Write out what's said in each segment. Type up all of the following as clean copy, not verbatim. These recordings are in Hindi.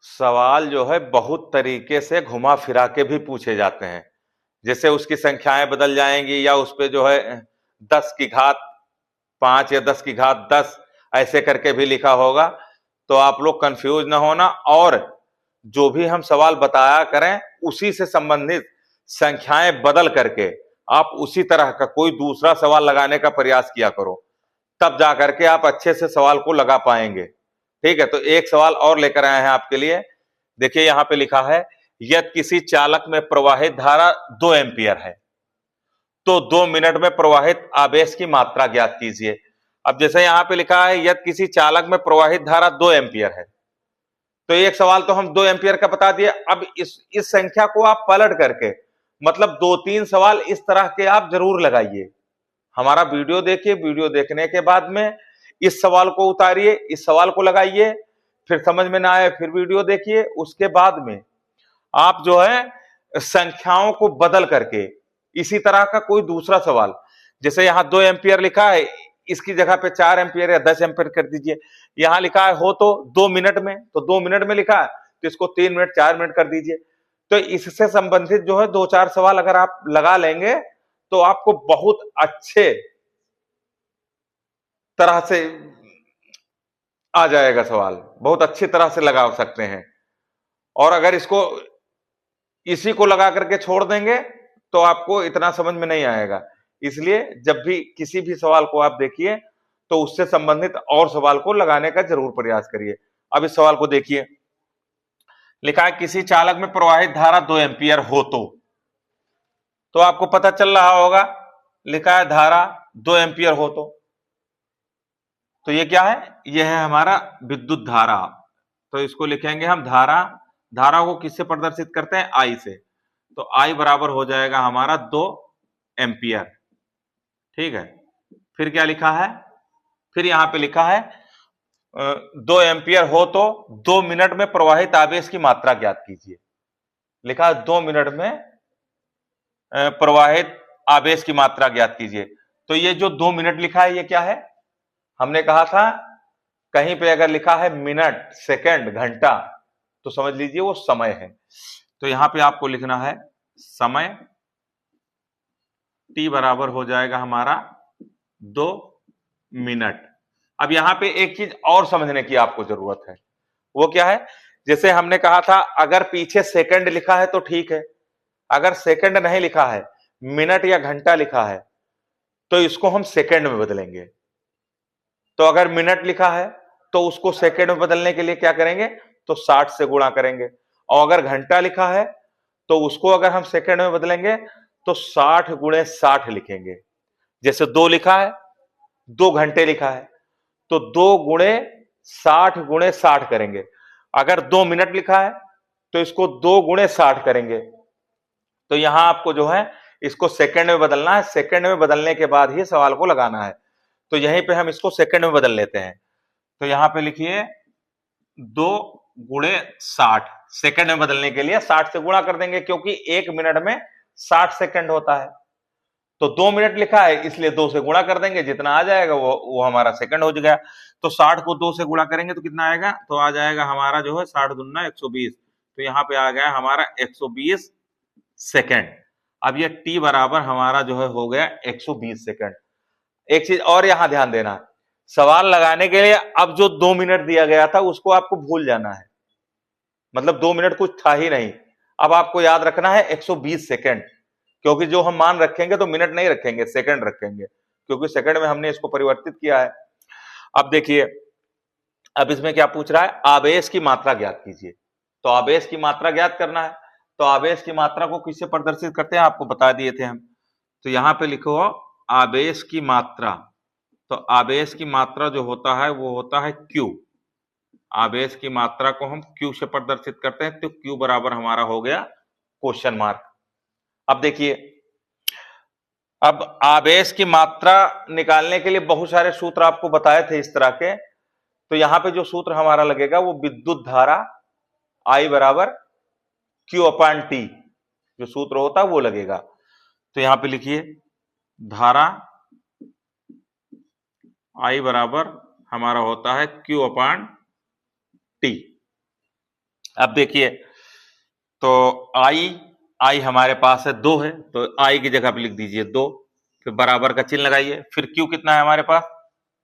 सवाल जो है बहुत तरीके से घुमा फिरा के भी पूछे जाते हैं। जैसे उसकी संख्याएं बदल जाएंगी या उस पे जो है 10 की घात 5 या 10 की घात 10 ऐसे करके भी लिखा होगा। तो आप लोग कंफ्यूज ना होना, और जो भी हम सवाल बताया करें उसी से संबंधित संख्याएं बदल करके आप उसी तरह का कोई दूसरा सवाल लगाने का प्रयास किया करो, तब जाकर के आप अच्छे से सवाल को लगा पाएंगे। ठीक है, तो एक सवाल और लेकर आए हैं आपके लिए। देखिए यहां पे लिखा है, यदि किसी चालक में प्रवाहित धारा 2 एम्पियर है तो 2 मिनट में प्रवाहित आवेश की मात्रा ज्ञात कीजिए। अब जैसे यहां पे लिखा है यदि किसी चालक में प्रवाहित धारा 2 एम्पियर है, तो एक सवाल तो हम 2 एम्पियर का बता दिए। अब इस संख्या को आप पलट करके मतलब 2-3 सवाल इस तरह के आप जरूर लगाइए। हमारा वीडियो देखिए, वीडियो देखने के बाद में इस सवाल को उतारिए, इस सवाल को लगाइए, फिर समझ में ना आए फिर वीडियो देखिए, उसके बाद में आप जो है संख्याओं को बदल करके इसी तरह का कोई दूसरा सवाल, जैसे यहां 2 एम्पियर लिखा है, इसकी जगह पे 4 एम्पियर या 10 एम्पियर कर दीजिए। यहां लिखा है हो तो 2 मिनट में, तो 2 मिनट में लिखा है तो इसको 3 मिनट 4 मिनट कर दीजिए। तो इससे संबंधित जो है 2-4 सवाल अगर आप लगा लेंगे तो आपको बहुत अच्छे तरह से आ जाएगा सवाल, बहुत अच्छी तरह से लगा सकते हैं। और अगर इसको इसी को लगा करके छोड़ देंगे तो आपको इतना समझ में नहीं आएगा। इसलिए जब भी किसी भी सवाल को आप देखिए तो उससे संबंधित और सवाल को लगाने का जरूर प्रयास करिए। अब इस सवाल को देखिए, लिखा है किसी चालक में प्रवाहित धारा 2 एम्पियर हो तो आपको पता चल रहा होगा, लिखा है धारा 2 एम्पियर हो तो ये क्या है, यह है हमारा विद्युत धारा। तो इसको लिखेंगे हम धारा। धारा को किससे प्रदर्शित करते हैं, आई से। तो आई बराबर हो जाएगा हमारा 2 एम्पियर। ठीक है, फिर क्या लिखा है, फिर यहां पे लिखा है 2 एम्पियर हो तो 2 मिनट में प्रवाहित आवेश की मात्रा ज्ञात कीजिए। लिखा है 2 मिनट में प्रवाहित आवेश की मात्रा ज्ञात कीजिए। तो ये जो 2 मिनट लिखा है ये क्या है, हमने कहा था कहीं पे अगर लिखा है मिनट, सेकंड, घंटा तो समझ लीजिए वो समय है। तो यहां पे आपको लिखना है समय, टी बराबर हो जाएगा हमारा 2 मिनट। अब यहां पे एक चीज और समझने की आपको जरूरत है, वो क्या है, जैसे हमने कहा था अगर पीछे सेकंड लिखा है तो ठीक है, अगर सेकंड नहीं लिखा है, मिनट या घंटा लिखा है, तो इसको हम सेकंड में बदलेंगे। तो अगर मिनट लिखा है तो उसको सेकंड में बदलने के लिए क्या करेंगे, तो 60 से गुणा करेंगे। और अगर घंटा लिखा है तो उसको अगर हम सेकंड में बदलेंगे तो 60 गुणे 60 लिखेंगे। जैसे 2 लिखा है, 2 घंटे लिखा है, तो 2 गुणे 60 गुणे 60 करेंगे। अगर 2 मिनट लिखा है तो इसको 2 गुणे 60 करेंगे। तो यहां आपको जो है इसको सेकंड में बदलना है, सेकंड में बदलने के बाद ही सवाल को लगाना है। तो यहीं पे हम इसको सेकंड में बदल लेते हैं। तो यहां पे लिखिए 2 गुणे 60, सेकंड में बदलने के लिए 60 से गुणा कर देंगे, क्योंकि 1 मिनट में 60 सेकंड होता है। तो 2 मिनट लिखा है इसलिए 2 से गुणा कर देंगे, जितना आ जाएगा वो हमारा सेकंड हो गया। तो 60 को 2 से गुणा करेंगे तो कितना आएगा, तो आ जाएगा हमारा जो है 60 दूना 120। तो यहाँ पे आ गया हमारा 120 सेकंड। अब ये टी बराबर हमारा जो है हो गया 120 सेकंड। एक चीज और यहां ध्यान देना, सवाल लगाने के लिए अब जो 2 मिनट दिया गया था उसको आपको भूल जाना है, मतलब 2 मिनट कुछ था ही नहीं। अब आपको याद रखना है 120 सेकंड, क्योंकि जो हम मान रखेंगे तो मिनट नहीं रखेंगे, सेकंड रखेंगे, क्योंकि सेकंड में हमने इसको परिवर्तित किया है। अब देखिए, अब इसमें क्या पूछ रहा है, आवेश की मात्रा ज्ञात कीजिए। तो आवेश की मात्रा ज्ञात करना है, तो आवेश की मात्रा को किससे प्रदर्शित करते हैं, आपको बता दिए थे हम। तो यहां पे लिखो आवेश की मात्रा। तो आवेश की मात्रा जो होता है वो होता है Q। आवेश की मात्रा को हम Q से प्रदर्शित करते हैं, तो Q बराबर हमारा हो गया क्वेश्चन मार्क। अब देखिए, अब आवेश की मात्रा निकालने के लिए बहुत सारे सूत्र आपको बताए थे इस तरह के। तो यहां पे जो सूत्र हमारा लगेगा वो विद्युत धारा I बराबर Q अपान T, जो सूत्र होता है वो लगेगा। तो यहां पे लिखिए धारा I बराबर हमारा होता है Q अपान T। अब देखिए, तो आई हमारे पास है 2 है, तो आई की जगह पे लिख दीजिए 2, फिर बराबर का चिन्ह लगाइए। फिर क्यू कितना है हमारे पास,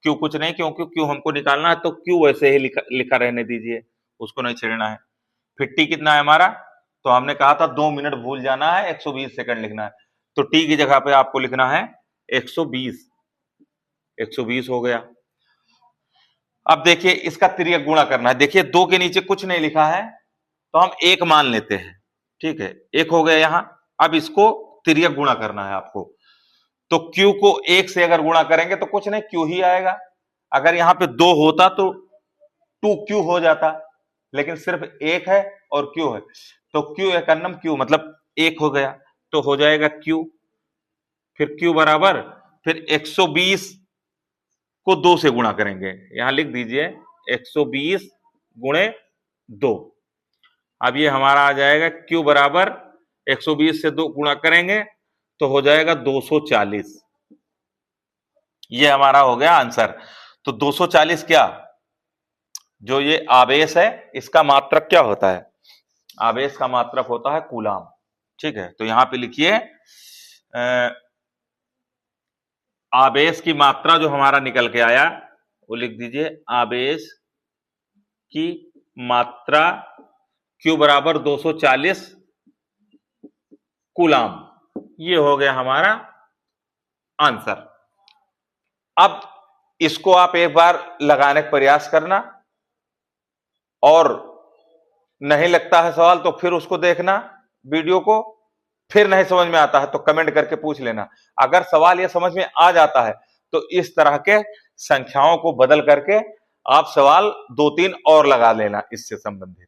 क्यू कुछ नहीं, क्योंकि क्यू हमको निकालना है, तो क्यू वैसे ही लिखा रहने दीजिए, उसको नहीं छेड़ना है। फिर टी कितना है हमारा, तो हमने कहा था 2 मिनट भूल जाना है, 120 सेकंड लिखना है, तो टी की जगह पे आपको लिखना है 120। 120 हो गया। अब देखिए इसका तिर्यक गुणा करना है। देखिए 2 के नीचे कुछ नहीं लिखा है, तो हम 1 मान लेते हैं, ठीक है, 1 हो गया यहां। अब इसको तिर्यक गुणा करना है आपको, तो Q को 1 से अगर गुणा करेंगे तो कुछ नहीं, Q ही आएगा। अगर यहां पे 2 होता तो 2Q हो जाता, लेकिन सिर्फ 1 है और Q है, तो Q एकन्नम Q मतलब 1 हो गया, तो हो जाएगा Q। फिर Q बराबर, फिर 120 को 2 से गुणा करेंगे, यहां लिख दीजिए 120 गुणे 2। अब ये हमारा आ जाएगा Q बराबर 120 से 2 गुणा करेंगे तो हो जाएगा 240। ये हमारा हो गया आंसर। तो 240 क्या, जो ये आवेश है इसका मात्रक क्या होता है, आवेश का मात्रक होता है कूलाम। ठीक है, तो यहां पे लिखिए आवेश की मात्रा जो हमारा निकल के आया वो लिख दीजिए, आवेश की मात्रा Q बराबर 240 कूलाम। ये हो गया हमारा आंसर। अब इसको आप एक बार लगाने का प्रयास करना, और नहीं लगता है सवाल तो फिर उसको देखना वीडियो को, फिर नहीं समझ में आता है तो कमेंट करके पूछ लेना। अगर सवाल ये समझ में आ जाता है तो इस तरह के संख्याओं को बदल करके आप सवाल 2-3 और लगा लेना इससे संबंधित।